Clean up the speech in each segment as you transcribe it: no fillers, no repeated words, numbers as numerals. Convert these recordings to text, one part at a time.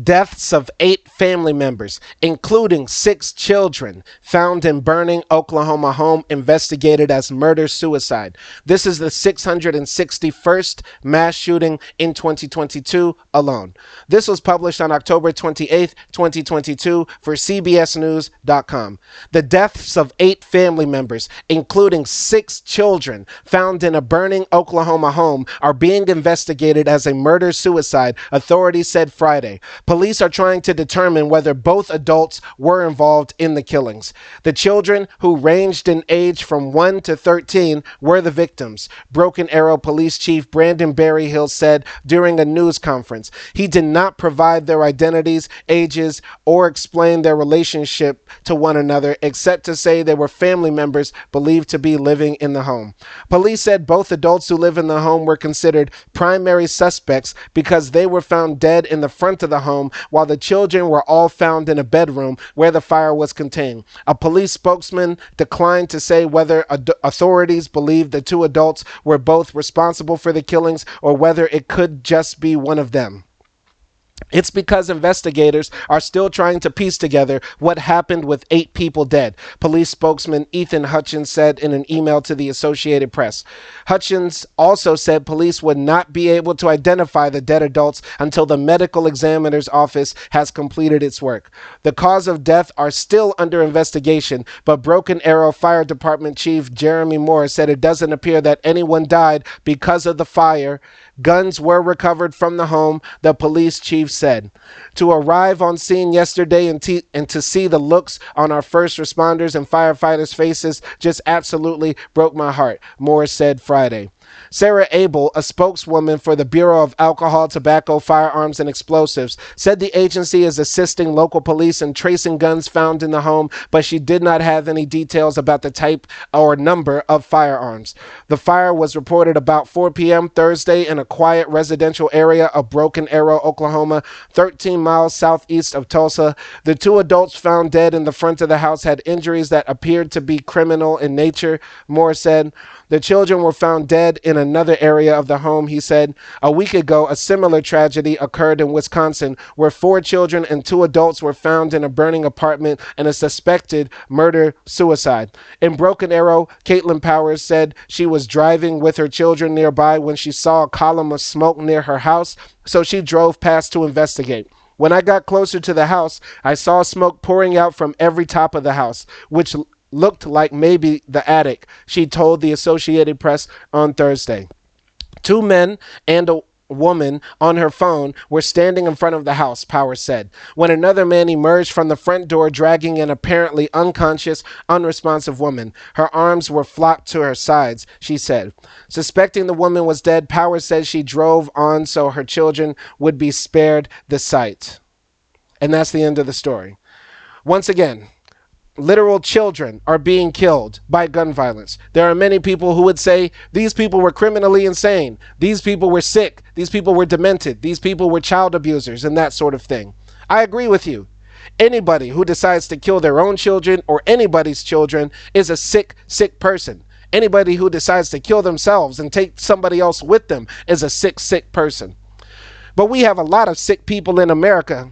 Deaths of 8 family members, including 6 children, found in burning Oklahoma home investigated as murder-suicide. This is the 661st mass shooting in 2022 alone. This was published on October 28, 2022 for CBSNews.com. The deaths of 8 family members, including 6 children, found in a burning Oklahoma home are being investigated as a murder-suicide, authorities said Friday. Police are trying to determine whether both adults were involved in the killings. The children, who ranged in age from 1 to 13, were the victims, Broken Arrow Police Chief Brandon Berryhill said during a news conference. He did not provide their identities, ages, or explain their relationship to one another, except to say they were family members believed to be living in the home. Police said both adults who live in the home were considered primary suspects because they were found dead in the front of the home, while the children were all found in a bedroom where the fire was contained. A police spokesman declined to say whether authorities believe the 2 adults were both responsible for the killings or whether it could just be one of them. It's because investigators are still trying to piece together what happened with 8 people dead, police spokesman Ethan Hutchins said in an email to the Associated Press. Hutchins also said police would not be able to identify the dead adults until the medical examiner's office has completed its work. The cause of death are still under investigation, but Broken Arrow Fire Department Chief Jeremy Moore said it doesn't appear that anyone died because of the fire. Guns were recovered from the home, the police chief said. To arrive on scene yesterday and to see the looks on our first responders and firefighters' faces just absolutely broke my heart, Moore said Friday. Sarah Abel, a spokeswoman for the Bureau of Alcohol, Tobacco, Firearms, and Explosives, said the agency is assisting local police in tracing guns found in the home, but she did not have any details about the type or number of firearms. The fire was reported about 4 p.m. Thursday in a quiet residential area of Broken Arrow, Oklahoma, 13 miles southeast of Tulsa. The 2 adults found dead in the front of the house had injuries that appeared to be criminal in nature, Moore said. The children were found dead in another area of the home, he said. A week ago, a similar tragedy occurred in Wisconsin, where 4 children and 2 adults were found in a burning apartment in a suspected murder-suicide. In Broken Arrow, Caitlin Powers said she was driving with her children nearby when she saw a column of smoke near her house, so she drove past to investigate. When I got closer to the house, I saw smoke pouring out from every top of the house, which looked like maybe the attic, she told the Associated Press on Thursday. 2 men and a woman on her phone were standing in front of the house, Powers said, when another man emerged from the front door dragging an apparently unconscious, unresponsive woman. Her arms were flopped to her sides, she said. Suspecting the woman was dead, Powers said she drove on so her children would be spared the sight. And that's the end of the story. Once again, literal children are being killed by gun violence. There are many people who would say these people were criminally insane. These people were sick. These people were demented. These people were child abusers and that sort of thing. I agree with you. Anybody who decides to kill their own children or anybody's children is a sick person. Anybody who decides to kill themselves and take somebody else with them is a sick person. But we have a lot of sick people in America.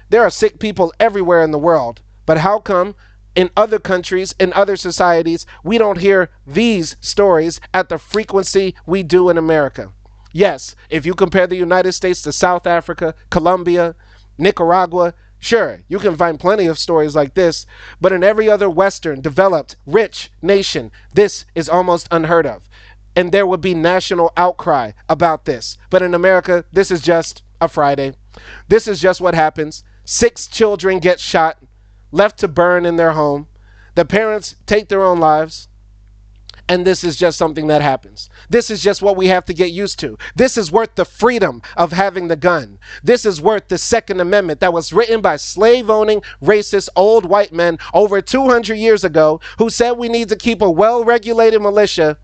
There are sick people everywhere in the world. But how come in other countries, in other societies, we don't hear these stories at the frequency we do in America? Yes, if you compare the United States to South Africa, Colombia, Nicaragua, sure, you can find plenty of stories like this, but in every other Western, developed, rich nation, this is almost unheard of. And there would be national outcry about this. But in America, this is just a Friday. This is just what happens. 6 children get shot, left to burn in their home. The parents take their own lives. And this is just something that happens. This is just what we have to get used to. This is worth the freedom of having the gun. This is worth the Second Amendment that was written by slave-owning, racist, old white men over 200 years ago who said we need to keep a well-regulated militia.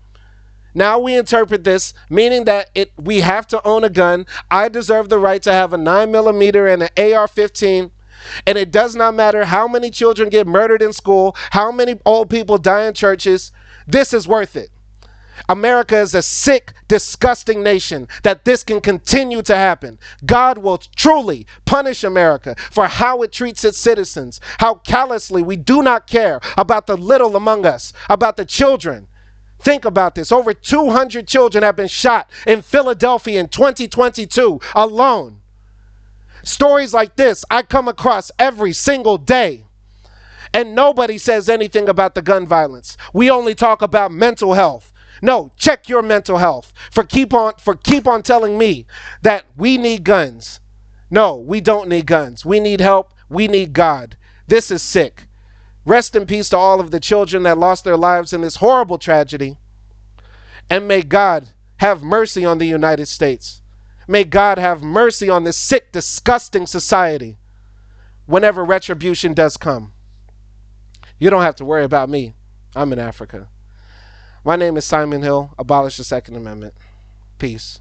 Now we interpret this, meaning that we have to own a gun. I deserve the right to have a 9mm and an AR-15. And it does not matter how many children get murdered in school, how many old people die in churches. This is worth it. America is a sick, disgusting nation that this can continue to happen. God will truly punish America for how it treats its citizens, how callously we do not care about the little among us, about the children. Think about this. Over 200 children have been shot in Philadelphia in 2022 alone. Stories like this I come across every single day. And nobody says anything about the gun violence. We only talk about mental health. No, check your mental health. For keep on telling me that we need guns. No, we don't need guns. We need help. We need God. This is sick. Rest in peace to all of the children that lost their lives in this horrible tragedy. And may God have mercy on the United States. May God have mercy on this sick, disgusting society whenever retribution does come. You don't have to worry about me. I'm in Africa. My name is Simon Hill. Abolish the Second Amendment. Peace.